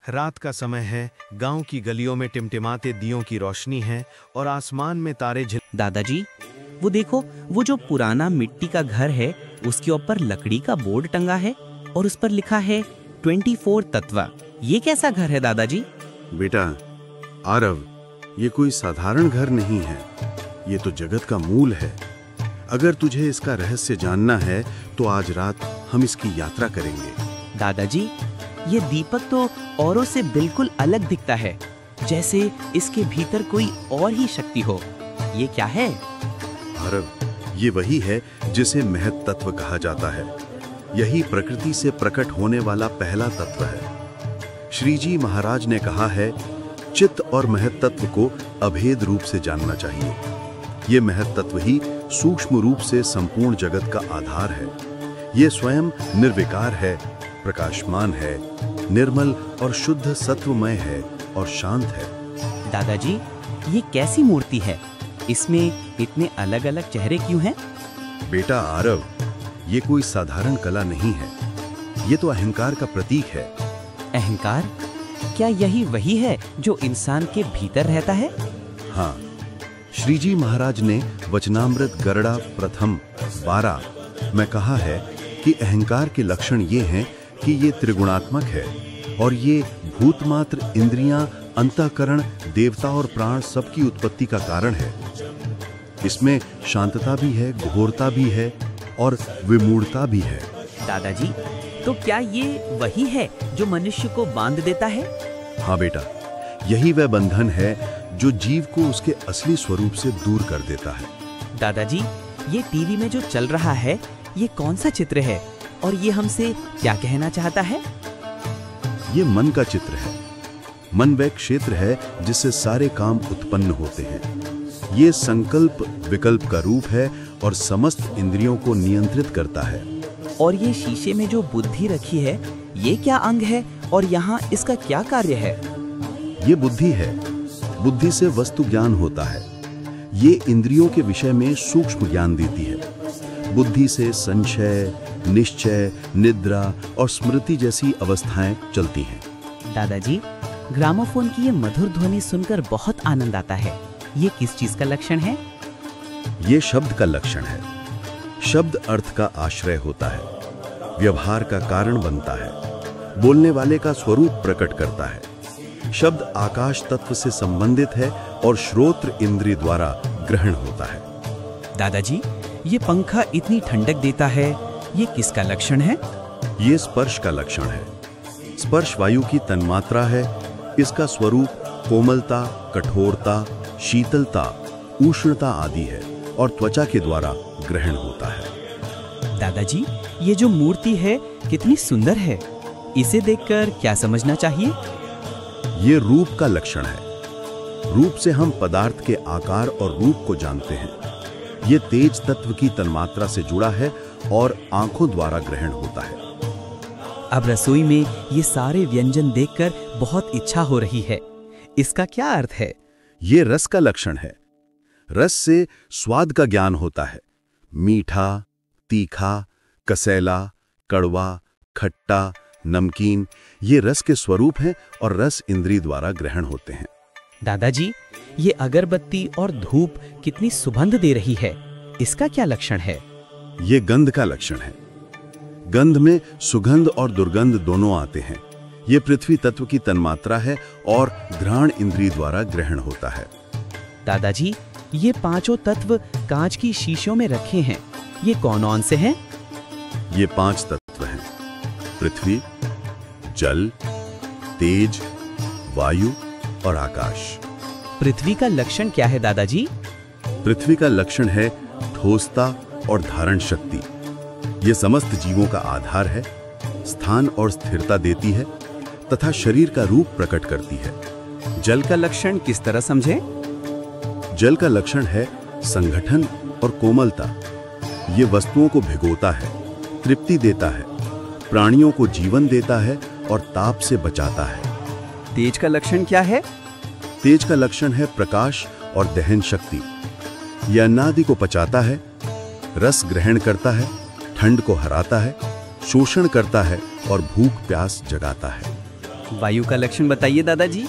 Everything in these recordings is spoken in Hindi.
रात का समय है, गांव की गलियों में टिमटिमाते दियों की रोशनी है और आसमान में तारे झिल। दादाजी, वो देखो, वो जो पुराना मिट्टी का घर है उसके ऊपर लकड़ी का बोर्ड टंगा है और उस पर लिखा है 24 तत्व। ये कैसा घर है दादाजी? बेटा आरव, ये कोई साधारण घर नहीं है, ये तो जगत का मूल है। अगर तुझे इसका रहस्य जानना है तो आज रात हम इसकी यात्रा करेंगे। दादाजी, ये दीपक तो औरों से बिल्कुल अलग दिखता है, जैसे इसके भीतर कोई और ही शक्ति हो। ये क्या है? आरव, ये वही है जिसे महत तत्व कहा जाता है। यही प्रकृति से प्रकट होने वाला पहला तत्व है। श्री जी महाराज ने कहा है, चित्त और महत तत्व को अभेद रूप से जानना चाहिए। ये महत तत्व ही सूक्ष्म रूप से संपूर्ण जगत का आधार है। ये स्वयं निर्विकार है, प्रकाशमान है, निर्मल और शुद्ध सत्वमय है और शांत है। दादाजी, ये कैसी मूर्ति है? इसमें इतने अलग अलग चेहरे क्यों हैं? बेटा आरव, ये कोई साधारण कला नहीं है, ये तो अहंकार का प्रतीक है। अहंकार? क्या यही वही है जो इंसान के भीतर रहता है? हाँ, श्री जी महाराज ने वचनामृत गरुड़ा प्रथम 12 में कहा है कि अहंकार के लक्षण ये हैं कि ये त्रिगुणात्मक है और ये भूतमात्र, इंद्रियां, अंतःकरण, देवता और प्राण सबकी उत्पत्ति का कारण है। इसमें शांतता भी है, घोरता भी है और विमूढ़ता भी है। दादाजी, तो क्या ये वही है जो मनुष्य को बांध देता है? हाँ बेटा, यही वह बंधन है जो जीव को उसके असली स्वरूप से दूर कर देता है। दादाजी, ये टीवी में जो चल रहा है, ये कौन सा चित्र है और ये हमसे क्या कहना चाहता है? ये मन का चित्र है। मन वह क्षेत्र है जिससे सारे काम उत्पन्न होते हैं। ये संकल्प विकल्प का रूप है और समस्त इंद्रियों को नियंत्रित करता है। और ये शीशे में जो बुद्धि रखी है, ये क्या अंग है और यहाँ इसका क्या कार्य है? ये बुद्धि है। बुद्धि से वस्तु ज्ञान होता है। ये इंद्रियों के विषय में सूक्ष्म ज्ञान देती है। बुद्धि से संशय, निश्चय, निद्रा और स्मृति जैसी अवस्थाएं चलती हैं। दादाजी, ग्रामोफोन की ये मधुर ध्वनि सुनकर बहुत आनंद आता है। ये किस चीज का लक्षण है? ये शब्द का लक्षण है। शब्द अर्थ का आश्रय होता है, व्यवहार का कारण बनता है, बोलने वाले का स्वरूप प्रकट करता है। शब्द आकाश तत्व से संबंधित है और श्रोत्र इंद्रिय द्वारा ग्रहण होता है। दादाजी, ये पंखा इतनी ठंडक देता है, ये किसका लक्षण है? ये स्पर्श का लक्षण है। स्पर्श वायु की तन्मात्रा है। इसका स्वरूप कोमलता, कठोरता, शीतलता, उष्णता आदि है और त्वचा के द्वारा ग्रहण होता है। दादाजी, ये जो मूर्ति है कितनी सुंदर है। इसे देखकर क्या समझना चाहिए? ये रूप का लक्षण है। रूप से हम पदार्थ के आकार और रूप को जानते हैं। ये तेज तत्व की तन्मात्रा से जुड़ा है और आंखों द्वारा ग्रहण होता है। अब रसोई में ये सारे व्यंजन देखकर बहुत इच्छा हो रही है। इसका क्या अर्थ है? ये रस का लक्षण है। रस से स्वाद का ज्ञान होता है। मीठा, तीखा, कसैला, कड़वा, खट्टा, नमकीन, ये रस के स्वरूप हैं और रस इंद्रिय द्वारा ग्रहण होते हैं। दादाजी, ये अगरबत्ती और धूप कितनी सुगंध दे रही है। इसका क्या लक्षण है? ये गंध का लक्षण है। गंध में सुगंध और दुर्गंध दोनों आते हैं। ये पृथ्वी तत्व की तन्मात्रा है और घ्राण इंद्रिय द्वारा ग्रहण होता है। दादाजी, ये पांचों तत्व कांच की शीशियों में रखे हैं। ये कौन से हैं? ये 5 तत्व हैं: पृथ्वी, जल, तेज, वायु और आकाश। पृथ्वी का लक्षण क्या है दादाजी? पृथ्वी का लक्षण है ठोसता और धारण शक्ति। ये समस्त जीवों का आधार है, स्थान और स्थिरता देती है तथा शरीर का रूप प्रकट करती है। जल का लक्षण किस तरह समझें? जल का लक्षण है संगठन और कोमलता। ये वस्तुओं को भिगोता है, तृप्ति देता है, प्राणियों को जीवन देता है और ताप से बचाता है। तेज का लक्षण क्या है? तेज का लक्षण है प्रकाश और दहन शक्ति। यह अन्नादि को पचाता है, रस ग्रहण करता है, ठंड को हराता है, शोषण करता है और भूख प्यास जगाता है। वायु का लक्षण बताइए दादाजी।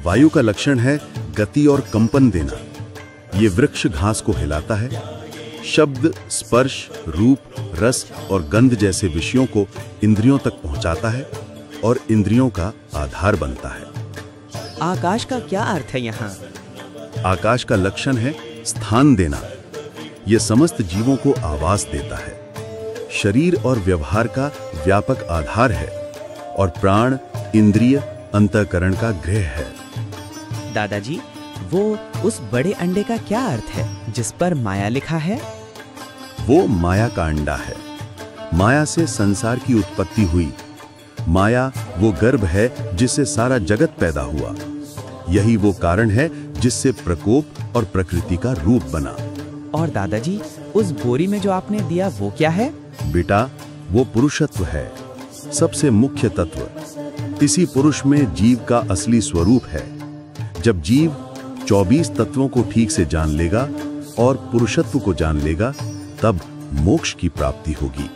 वायु का लक्षण है गति और कंपन देना। ये वृक्ष घास को हिलाता है। शब्द, स्पर्श, रूप, रस और गंध जैसे विषयों को इंद्रियों तक पहुंचाता है और इंद्रियों का आधार बनता है। आकाश का क्या अर्थ है यहाँ? आकाश का लक्षण है स्थान देना। यह समस्त जीवों को आवास देता है। शरीर और व्यवहार का व्यापक आधार है और प्राण, इंद्रिय, अंतःकरण का गृह है। दादाजी, वो उस बड़े अंडे का क्या अर्थ है जिस पर माया लिखा है? वो माया का अंडा है। माया से संसार की उत्पत्ति हुई। माया वो गर्भ है जिससे सारा जगत पैदा हुआ। यही वो कारण है जिससे प्रकोप और प्रकृति का रूप बना। और दादाजी, उस बोरी में जो आपने दिया वो क्या है? बेटा, वो पुरुषत्व है, सबसे मुख्य तत्व। इसी पुरुष में जीव का असली स्वरूप है। जब जीव 24 तत्वों को ठीक से जान लेगा और पुरुषत्व को जान लेगा, तब मोक्ष की प्राप्ति होगी।